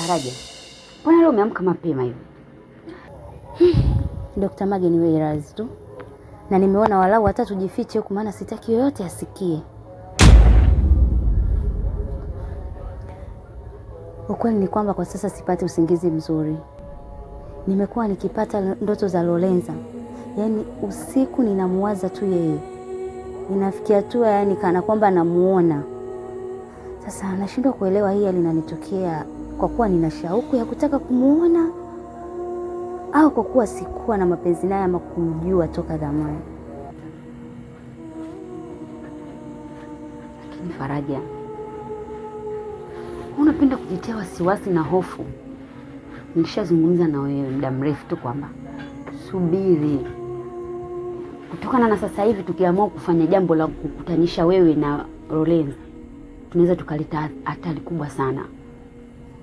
Faraja, mbona leo umeamka mapema hivi? Dr. Mage ni wewe razi tu. Na nimeona walau hata tujifiche huku, maana sitaki yoyote asikie. Ukweli ni kwamba kwa sasa sipati usingizi mzuri. Nimekuwa nikipata ndoto za Lorenza. Yaani usiku ninamuwaza tu yeye. Inafikia tu yani kana kwamba namuona. Sasa nashindwa kuelewa hii linanitokea kwa kuwa nina shauku ya kutaka kumuona au kwa kuwa sikuwa na mapenzi naye ama kumjua toka zamani. Lakini Faraja, unapenda kujitia wasiwasi na hofu. Nilishazungumza na wewe muda mrefu tu kwamba subiri. Kutokana na sasa hivi tukiamua kufanya jambo la kukutanisha wewe na Lorenza, tunaweza tukaleta hatari kubwa sana.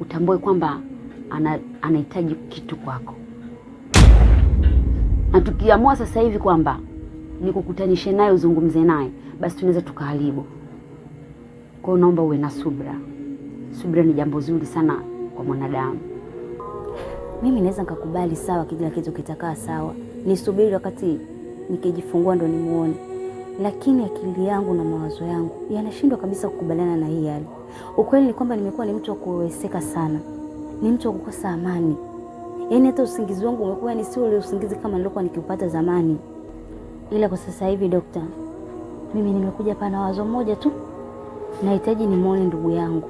Utambue kwamba anahitaji kitu kwako. Na tukiamua sasa hivi kwamba nikukutanishe naye uzungumze naye, basi tunaweza tukaharibu. Kwa hiyo naomba uwe na subira. Subira ni jambo zuri sana kwa mwanadamu. Mimi naweza nikakubali sawa, kila kitu kitakaa sawa. Nisubiri wakati nikijifungua ndo nimuone. Lakini akili yangu na mawazo yangu yanashindwa kabisa kukubaliana na hii hali. Ukweli ni kwamba nimekuwa ni mtu wa kuweseka sana. Ni mtu wa kukosa amani. Yaani hata usingizi wangu umekuwa ni sio ule usingizi kama nilikuwa nikiupata zamani. Ila kwa sasa hivi dokta, mimi nimekuja hapa na wazo moja tu. Nahitaji nimuone ndugu yangu.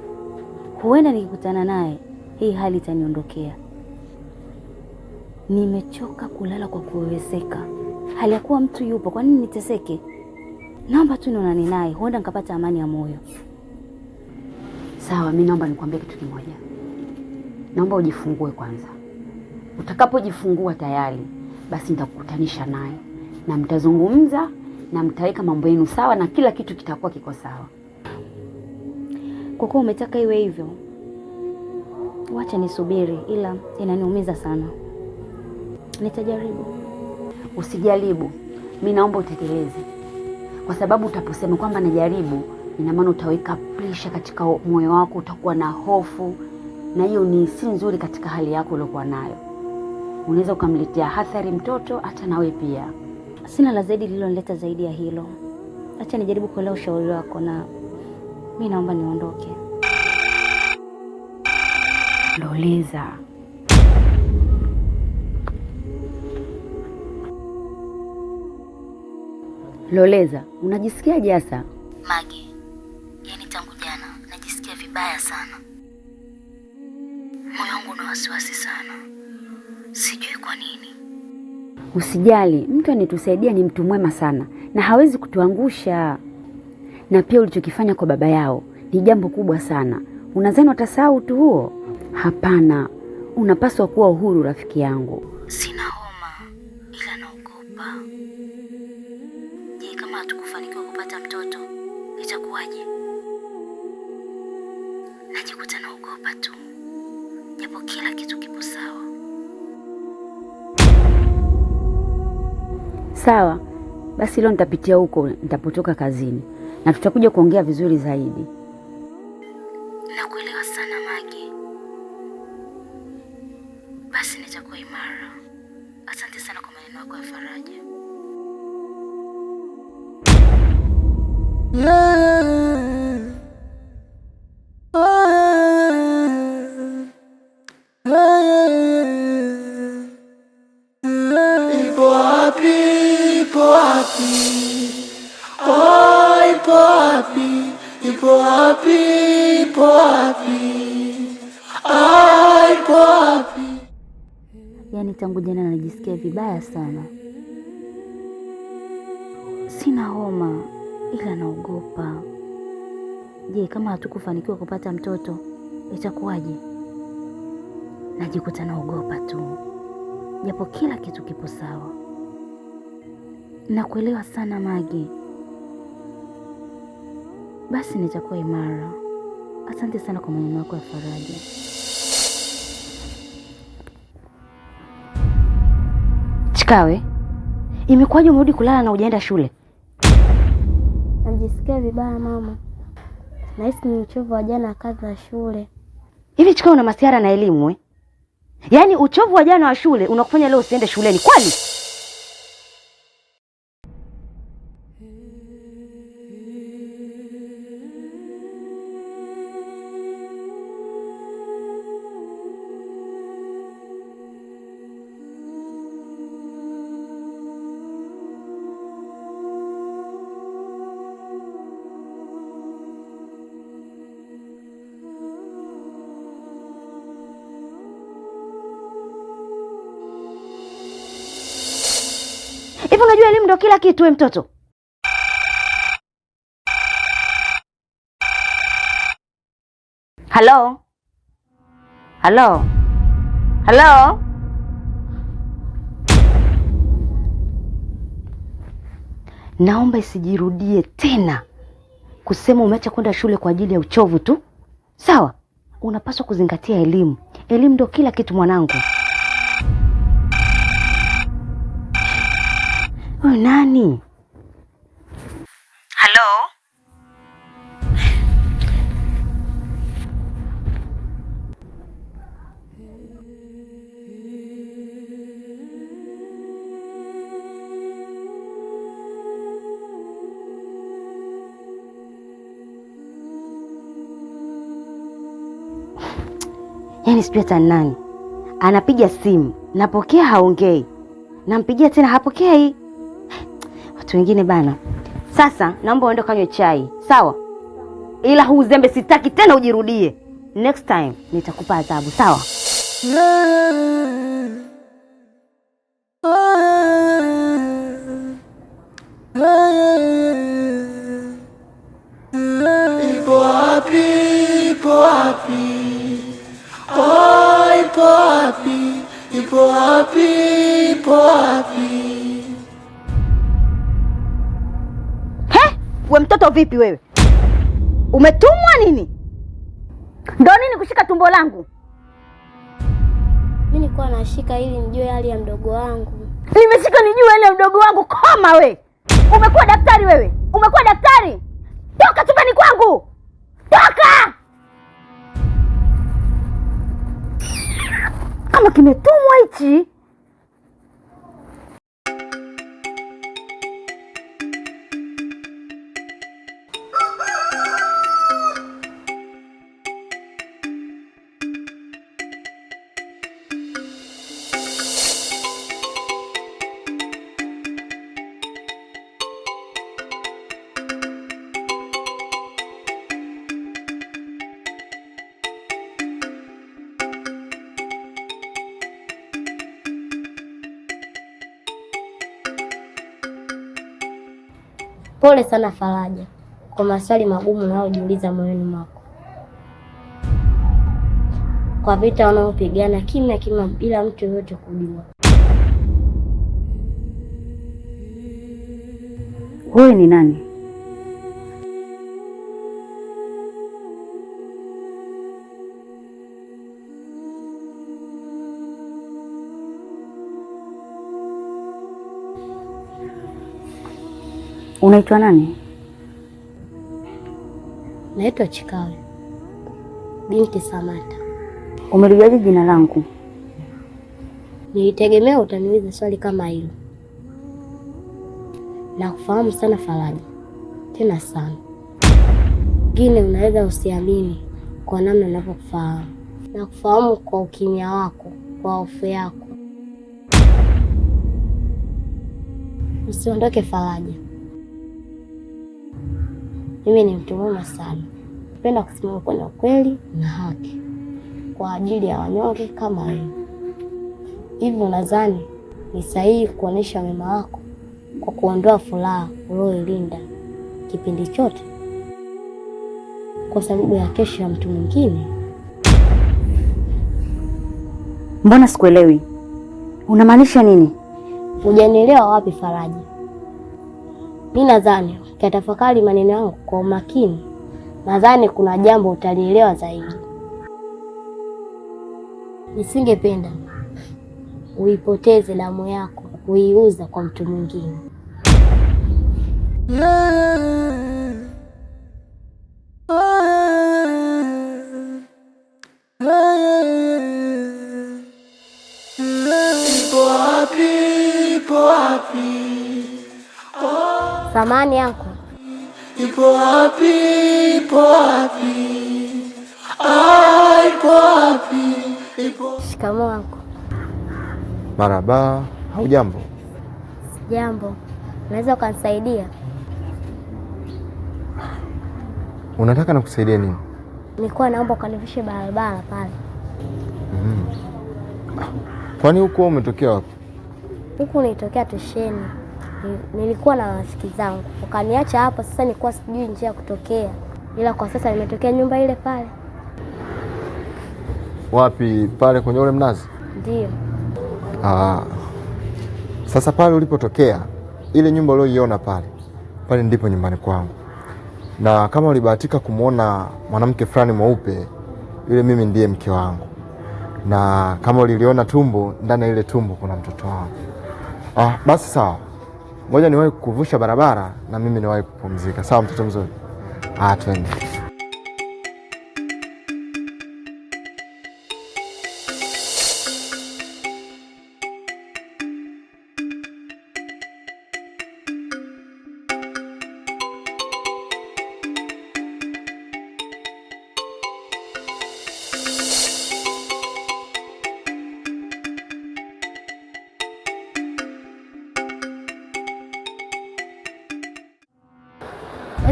Huenda nikikutana naye hii hali itaniondokea. Nimechoka kulala kwa kuweseka. Hali ya kuwa mtu yupo, kwa nini niteseke? Naomba tu nionane naye, huenda nikapata amani ya moyo. Sawa, mimi naomba nikwambie kitu kimoja. Naomba ujifungue kwanza. Utakapojifungua tayari, basi nitakukutanisha naye. Na mtazungumza na mtaweka mambo yenu sawa na kila kitu kitakuwa kiko sawa. Kwa kuwa umetaka iwe hivyo, wacha nisubiri, ila inaniumiza sana. Nitajaribu. Usijaribu. Mimi naomba utekeleze. Kwa sababu utaposema kwamba najaribu, ina maana utaweka pressure katika moyo wako, utakuwa na hofu, na hiyo ni si nzuri katika hali yako uliyokuwa nayo. Unaweza ukamletea athari mtoto, hata nawe pia. Sina la zaidi lililonileta zaidi ya hilo. Acha nijaribu kuelewa ushauri wako na mimi naomba niondoke. Lorenza. Lorenza, unajisikiaje hasa? Mage, yaani tangu jana najisikia vibaya sana. Moyo wangu una wasiwasi sana. Sijui kwa nini. Usijali, mtu anitusaidia ni mtu mwema sana na hawezi kutuangusha. Na pia ulichokifanya kwa baba yao ni jambo kubwa sana. Unadhani watasahau tu huo? Hapana. Unapaswa kuwa uhuru rafiki yangu. Sina homa, ila naogopa. Je, kama hatukufanikiwa kupata mtoto, itakuwaje? Najikuta naogopa tu. Japo kila kitu kipo sawa. Sawa. Basi leo nitapitia huko nitapotoka kazini. Na tutakuja kuongea vizuri zaidi. Nakuelewa sana Mage. Basi nitakuwa imara. Asante sana kwa maneno yako ya faraja. Ipo wapi? Ipo wapi? Oh, ipo wapi? Ipo wapi? Ipo wapi? Ah, ipo wapi? Yaani tangu jana najisikia vibaya sana. Sina homa, ila naogopa. Je, kama hatukufanikiwa kupata mtoto, itakuwaje? Najikuta naogopa tu. Japo kila kitu kipo sawa. Nakuelewa sana Mage. Basi nitakuwa imara. Asante sana kwa maneno yako ya faraja. Chikawe, imekuwaje umerudi kulala na hujaenda shule? Najisikia vibaya mama. Nahisi ni uchovu wa jana kazi za shule. Hivi Chika una masiara na elimu eh? Yaani uchovu wa jana wa shule unakufanya leo usiende shuleni kwani? Hivi unajua elimu ndio kila kitu wewe mtoto? Halo? Halo? Halo? Naomba isijirudie tena kusema umeacha kwenda shule kwa ajili ya uchovu tu. Sawa? Unapaswa kuzingatia elimu. Elimu ndio kila kitu mwanangu. Wewe nani? Halo? Yaani sijui hata nani. Anapiga simu, napokea haongei. Nampigia tena hapokei. Watu wengine bana. Sasa naomba uende kanywe chai. Sawa? Ila huu uzembe sitaki tena ujirudie. Next time nitakupa adhabu, sawa? Ipo wapi? Ipo wapi? Oh, ipo wapi? Ipo wapi? Ipo wapi? We mtoto vipi wewe? Umetumwa nini? Ndio nini kushika tumbo langu? Mimi nilikuwa nashika ili nijue hali ya mdogo wangu. Nimeshika nijue hali ya mdogo wangu kama we. Umekuwa daktari wewe? Umekuwa daktari? Toka chumbani kwangu. Toka! Kama kimetumwa hichi. Pole sana Faraja kwa maswali magumu unayojiuliza moyoni mwako, kwa vita wanaopigana kimya kimya bila mtu yoyote kujua. Wewe ni nani? Unaitwa nani? Naitwa Chikawe binti Samata. Umelijuaje jina langu? Nilitegemea utaniuliza swali kama hilo. Na kufahamu sana Faraja, tena sana. Ngine unaweza usiamini kwa namna ninavyokufahamu. Na kufahamu kwa ukimya wako, kwa hofu yako. Usiondoke Faraja. Mimi ni mtu mwema sana. Napenda kusimama kwenye ukweli na haki kwa ajili ya wanyonge kama wewe. Hivi unadhani ni sahihi kuonesha wema wako kwa kuondoa furaha ulioilinda kipindi chote kwa sababu ya kesho ya mtu mwingine? Mbona sikuelewi? Unamaanisha nini? Hujanielewa wapi Faraja? Mimi nadhani ukitafakari maneno yangu kwa umakini, nadhani kuna jambo utalielewa zaidi. Nisingependa uipoteze damu yako kuiuza kwa mtu mwingine. Samahani yangu. Ipo wapi? Ipo wapi? Ah, ipo wapi? Ipo. Shikamoo yangu. Marahaba. Hujambo? Sijambo. Unaweza ukanisaidia? Unataka nakusaidia nini? Nilikuwa naomba ukanivushe barabara pale. Kwani huko umetokea wapi? Huku nilitokea Tusheni. Nilikuwa na rafiki zangu. Ukaniacha hapo, sasa nilikuwa sijui njia ya kutokea. Ila kwa sasa nimetokea nyumba ile pale. Wapi? Pale kwenye ule mnazi? Ndio. Sasa pale ulipotokea, ile nyumba uliyoiona pale ndipo nyumbani kwangu. Na kama ulibahatika kumuona mwanamke fulani mweupe, yule mimi ndiye mke wangu. Na kama uliliona tumbo, ndani ya ile tumbo kuna mtoto wangu. Basi sawa. Ngoja niwahi kuvusha barabara na mimi niwahi kupumzika. Sawa mtoto mzuri? Twende.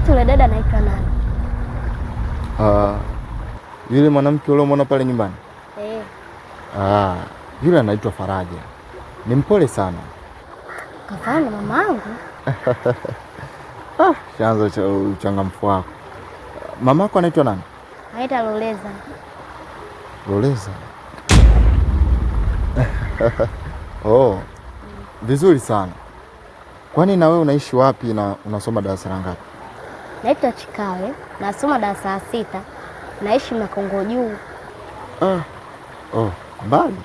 Yule dada anaitwa nani? Yule mwanamke uliomwona pale nyumbani? Yule anaitwa Faraja. Ni mpole sana. Kafana mamangu. Chanzo cha uchangamfu wako. Mamako anaitwa nani? Anaitwa Loleza. Loleza? Vizuri sana. Kwani na wewe unaishi wapi na unasoma darasa la ngapi? Naitwa Chikawe, nasoma darasa la 6. Naishi Makongo Juu. Mbali.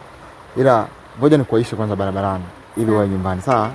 Ila ngoja nikuaishe kwanza barabarani ili uwe nyumbani, sawa?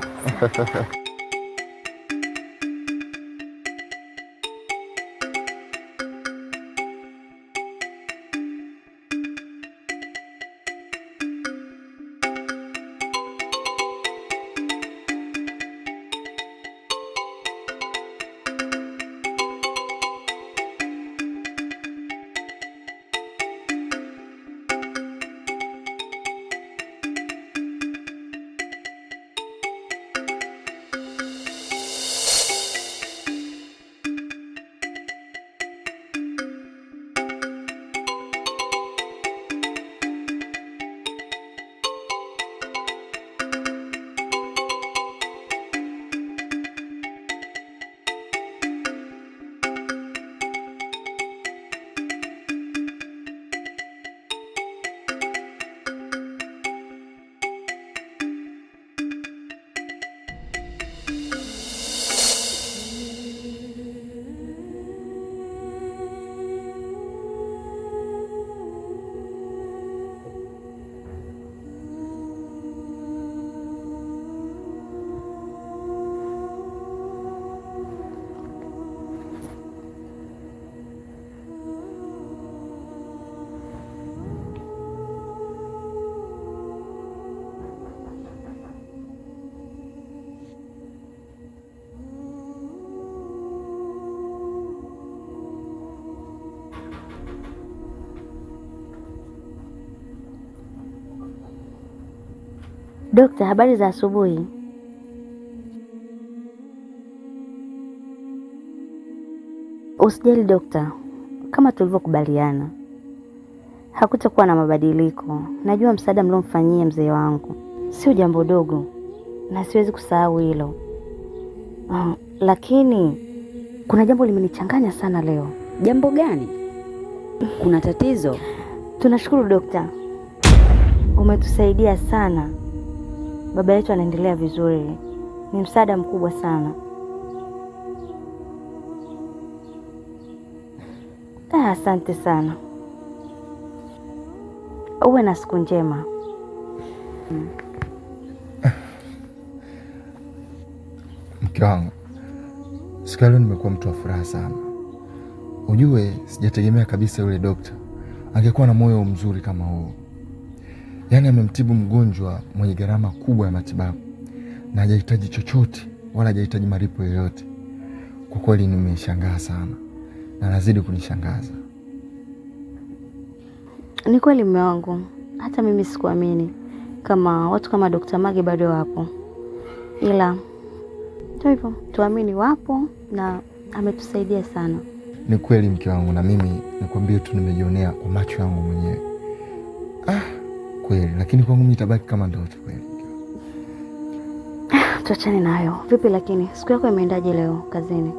Dokta, habari za asubuhi. Usijali dokta, kama tulivyokubaliana hakutakuwa na mabadiliko. Najua msaada mliomfanyia mzee wangu sio jambo dogo na siwezi kusahau hilo. Lakini kuna jambo limenichanganya sana leo. Jambo gani? Kuna tatizo? Tunashukuru dokta, umetusaidia sana. Baba yetu anaendelea vizuri, ni msaada mkubwa sana. Asante sana. Uwe na siku njema. Mke wangu, siku leo nimekuwa mtu wa furaha sana. Ujue sijategemea kabisa yule dokta angekuwa na moyo mzuri kama huo. Yaani amemtibu mgonjwa mwenye gharama kubwa ya matibabu na hajahitaji chochote wala hajahitaji malipo yoyote. kwa kweli nimeshangaa sana na nazidi kunishangaza. Ni kweli mume wangu, hata mimi sikuamini kama watu kama Dr. Mage bado wapo, ila ndio hivyo, tuamini wapo na ametusaidia sana. Ni kweli mke wangu, na mimi nikwambie tu nimejionea kwa macho yangu mwenyewe. Kweli, lakini kwangu mimi itabaki kama ndoto kweli. Tuachane nayo. Vipi lakini siku yako imeendaje leo kazini?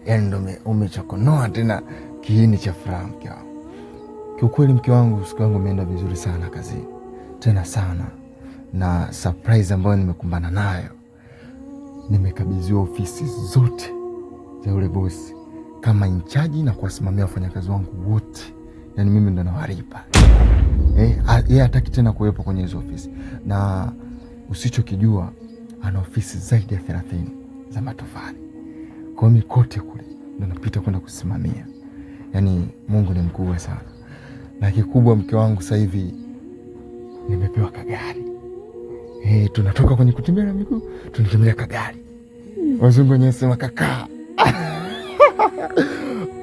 Yaani ndo umechokonoa tena kiini cha furaha mke wangu. Kiukweli mke wangu, siku yangu imeenda vizuri sana kazini. Tena sana. Na surprise ambayo nimekumbana nayo, nimekabidhiwa ofisi zote za yule bosi kama inchaji na kuwasimamia wafanyakazi wangu wote. Yaani mimi ndo nawalipa. Yeye hataki tena kuwepo kwenye hizo ofisi. Na usichokijua, ana ofisi zaidi ya 30 za matofali. Kwa hiyo kote kule ndo napita kwenda kusimamia. Yaani Mungu ni mkubwa sana. Na kikubwa mke wangu, sasa hivi nimepewa kagari. Tunatoka kwenye kutembea na miguu, tunatembea kagari. Wazungu wenyewe sema kaka.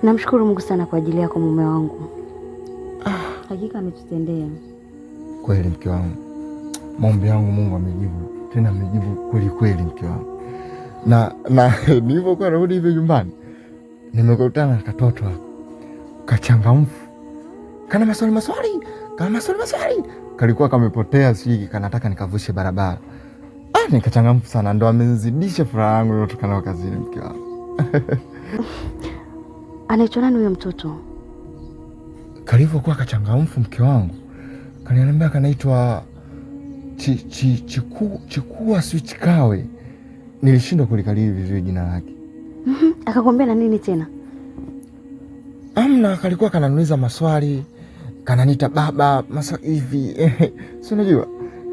Namshukuru Mungu sana kwa ajili yako mume wangu. Hakika ametutendea. Kweli mke wangu. Maombi yangu Mungu amejibu. Tena amejibu kweli kweli mke wangu. Na nilipokuwa narudi hivi nyumbani, nimekutana na katoto hapo. Kachangamfu. Kana maswali. Kalikuwa kamepotea, siji kanataka nikavushe barabara. Nikachangamfu sana, ndo amenizidisha furaha yangu iliyotokana na kazini mke wangu. Anaitwa nani huyo mtoto? Kalivyokuwa kachangamfu mke wangu, kaniambia kanaitwa Chikua Chikawe. Nilishindwa kulikariri vizuri jina lake. Akakwambia na nini tena? Amna, kalikuwa kananiuliza maswali, kananiita baba, maswali hivi. Si unajua?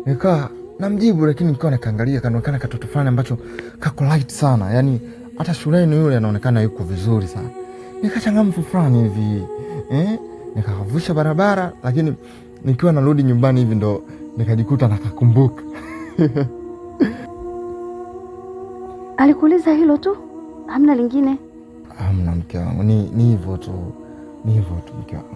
Nikaa namjibu, lakini nilikuwa nikaangalia, kanaonekana katoto fulani ambacho kako light sana. Yaani hata shuleni yule anaonekana yuko vizuri sana. Nikachangamfu fulani hivi. Nikavusha barabara, lakini nikiwa narudi nyumbani hivi ndo nikajikuta nakakumbuka. Alikuuliza hilo tu? Hamna lingine? Hamna mke wangu, ni hivyo tu. Ni hivyo tu mke wangu.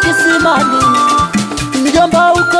Kisimani mjomba uko